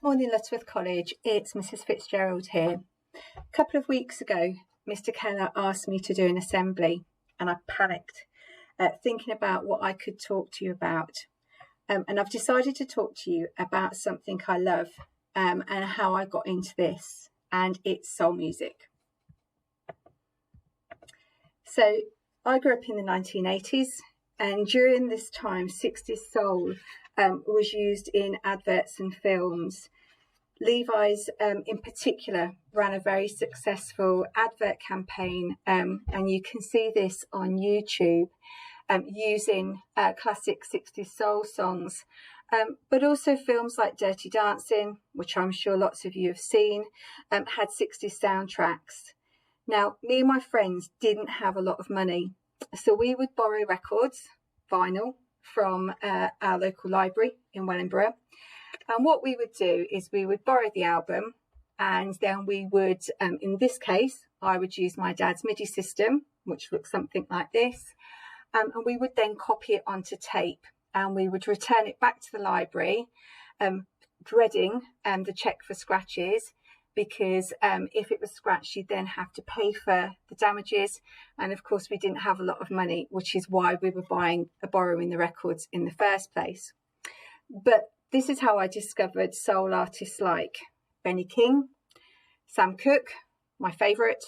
Morning Lutterworth College, it's Mrs Fitzgerald here. A couple of weeks ago, Mr Keller asked me to do an assembly and I panicked, thinking about what I could talk to you about. And I've decided to talk to you about something I love and how I got into this, and it's soul music. So I grew up in the 1980s, and during this time 60s soul was used in adverts and films. Levi's in particular ran a very successful advert campaign, and you can see this on YouTube, using classic 60s soul songs, but also films like Dirty Dancing, which I'm sure lots of you have seen, had 60s soundtracks. Now, me and my friends didn't have a lot of money, so we would borrow records, vinyl, from our local library in Wellingborough. And what we would do is we would borrow the album, and then we would, in this case, I would use my dad's MIDI system, which looks something like this, and we would then copy it onto tape, and we would return it back to the library, dreading the check for scratches, because if it was scratched, you'd then have to pay for the damages. And of course, we didn't have a lot of money, which is why we were borrowing the records in the first place. But this is how I discovered soul artists like Benny King, Sam Cooke, my favourite,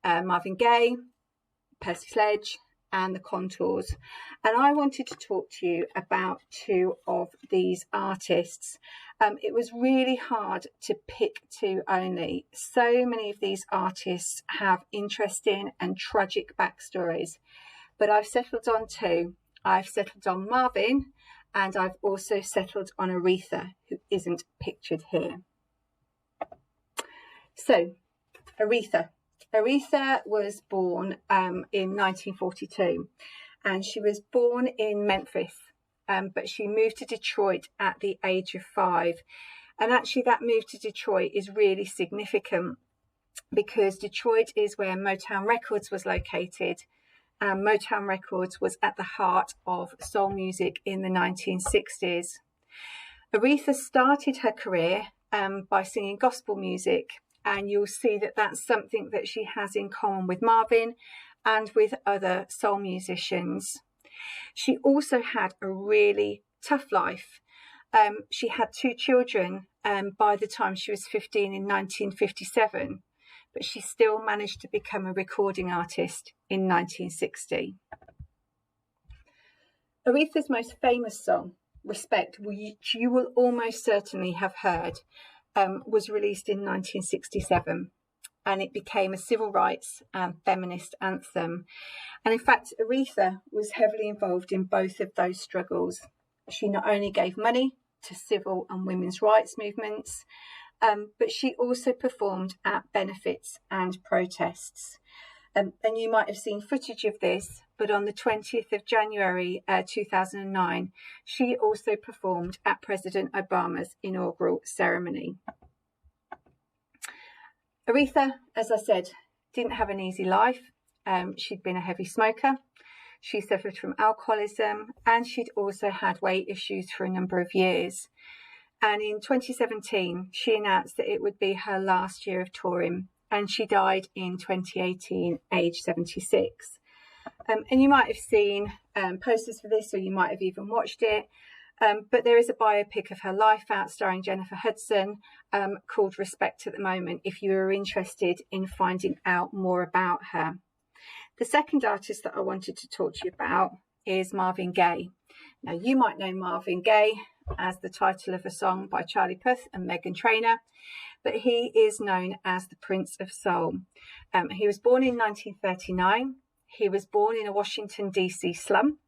Marvin Gaye, Percy Sledge, and the Contours. And I wanted to talk to you about two of these artists. It was really hard to pick two only. So many of these artists have interesting and tragic backstories, but I've settled on two. I've settled on Marvin, and I've also settled on Aretha, who isn't pictured here. So, Aretha. Aretha was born in 1942, and she was born in Memphis, but she moved to Detroit at the age of 5. And actually that move to Detroit is really significant because Detroit is where Motown Records was located. Motown Records was at the heart of soul music in the 1960s. Aretha started her career by singing gospel music, and you'll see that that's something that she has in common with Marvin and with other soul musicians. She also had a really tough life. She had 2 children by the time she was 15 in 1957. But she still managed to become a recording artist in 1960. Aretha's most famous song, Respect, which you will almost certainly have heard, was released in 1967, and it became a civil rights and feminist anthem. And in fact, Aretha was heavily involved in both of those struggles. She not only gave money to civil and women's rights movements, but she also performed at benefits and protests. And you might have seen footage of this, but on the 20th of January 2009, she also performed at President Obama's inaugural ceremony. Aretha, as I said, didn't have an easy life. She'd been a heavy smoker. She suffered from alcoholism, and she'd also had weight issues for a number of years. And in 2017, she announced that it would be her last year of touring, and she died in 2018, age 76. And you might have seen posters for this, or you might have even watched it, but there is a biopic of her life out starring Jennifer Hudson called Respect at the moment, if you are interested in finding out more about her. The second artist that I wanted to talk to you about is Marvin Gaye. Now, you might know Marvin Gaye as the title of a song by Charlie Puth and Meghan Trainor, but he is known as the Prince of Soul. He was born in 1939. He was born in a Washington, D.C. slum.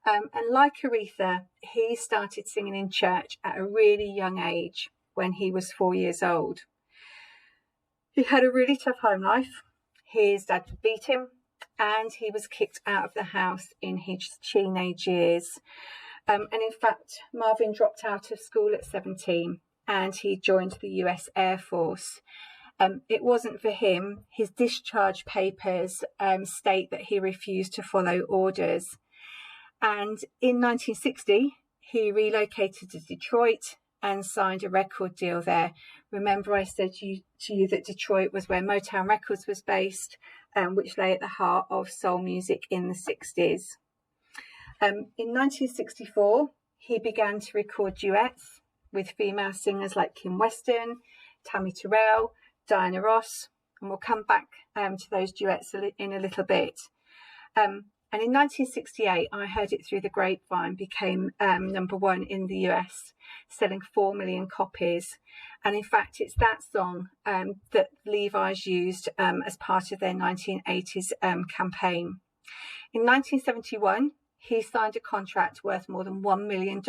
And like Aretha, he started singing in church at a really young age when he was 4 years old. He had a really tough home life. His dad would beat him, and he was kicked out of the house in his teenage years. And in fact, Marvin dropped out of school at 17 and he joined the US Air Force. It wasn't for him. His discharge papers state that he refused to follow orders. And in 1960, he relocated to Detroit and signed a record deal there. Remember, I said to you that Detroit was where Motown Records was based, which lay at the heart of soul music in the 60s. In 1964, he began to record duets with female singers like Kim Weston, Tammy Terrell, Diana Ross, and we'll come back to those duets in a little bit. And in 1968, I Heard It Through the Grapevine became #1 in the US, selling 4 million copies. And in fact, it's that song that Levi's used as part of their 1980s campaign. In 1971, he signed a contract worth more than $1 million,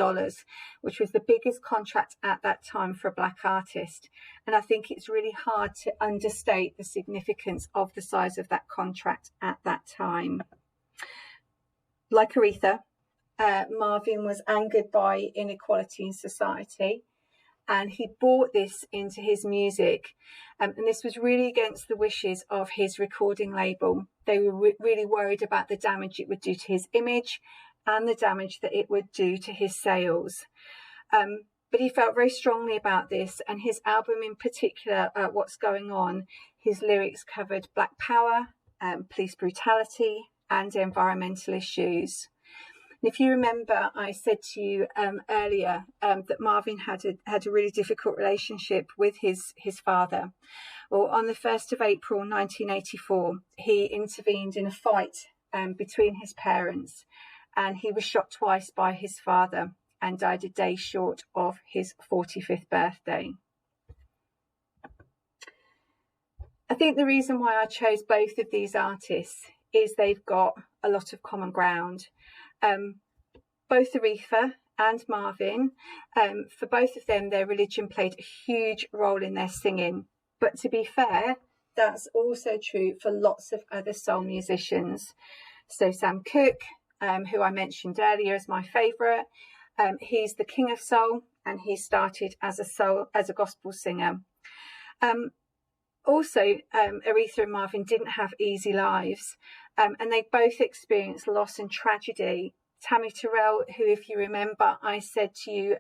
which was the biggest contract at that time for a Black artist. And I think it's really hard to understate the significance of the size of that contract at that time. Like Aretha, Marvin was angered by inequality in society, and he brought this into his music. And this was really against the wishes of his recording label. They were really worried about the damage it would do to his image and the damage that it would do to his sales. But he felt very strongly about this, and his album in particular, What's Going On, his lyrics covered Black power, police brutality, and environmental issues. And if you remember, I said to you earlier that Marvin had a really difficult relationship with his father. Well, on the 1st of April 1984, he intervened in a fight between his parents, and he was shot twice by his father and died a day short of his 45th birthday. I think the reason why I chose both of these artists is they've got a lot of common ground. Both Aretha and Marvin, for both of them, their religion played a huge role in their singing. But to be fair, that's also true for lots of other soul musicians. So Sam Cooke, who I mentioned earlier as my favourite, he's the king of soul, and he started as a gospel singer. Also, Aretha and Marvin didn't have easy lives, and they both experienced loss and tragedy. Tammy Terrell, who, if you remember, I said to you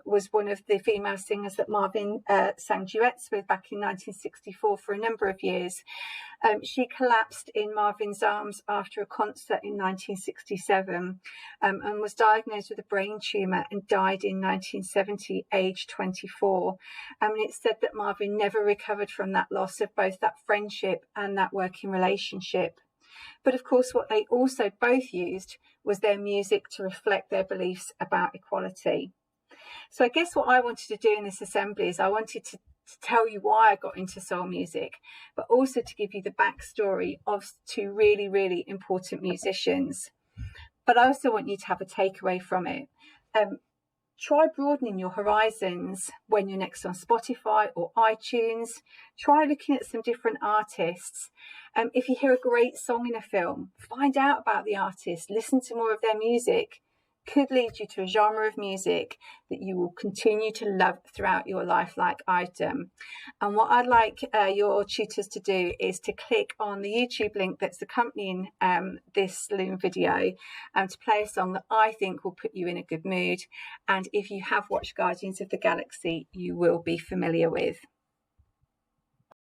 was one of the female singers that Marvin sang duets with back in 1964 for a number of years. She collapsed in Marvin's arms after a concert in 1967 and was diagnosed with a brain tumour and died in 1970, aged 24. And it's said that Marvin never recovered from that loss of both that friendship and that working relationship. But of course, what they also both used was their music to reflect their beliefs about equality. So I guess what I wanted to do in this assembly is I wanted to tell you why I got into soul music, but also to give you the backstory of two really, really important musicians. But I also want you to have a takeaway from it. Try broadening your horizons when you're next on Spotify or iTunes. Try looking at some different artists. If you hear a great song in a film, find out about the artist, listen to more of their music. Could lead you to a genre of music that you will continue to love throughout your life, like I've done. And what I'd like your tutors to do is to click on the YouTube link that's accompanying this Loom video to play a song that I think will put you in a good mood. And if you have watched Guardians of the Galaxy, you will be familiar with.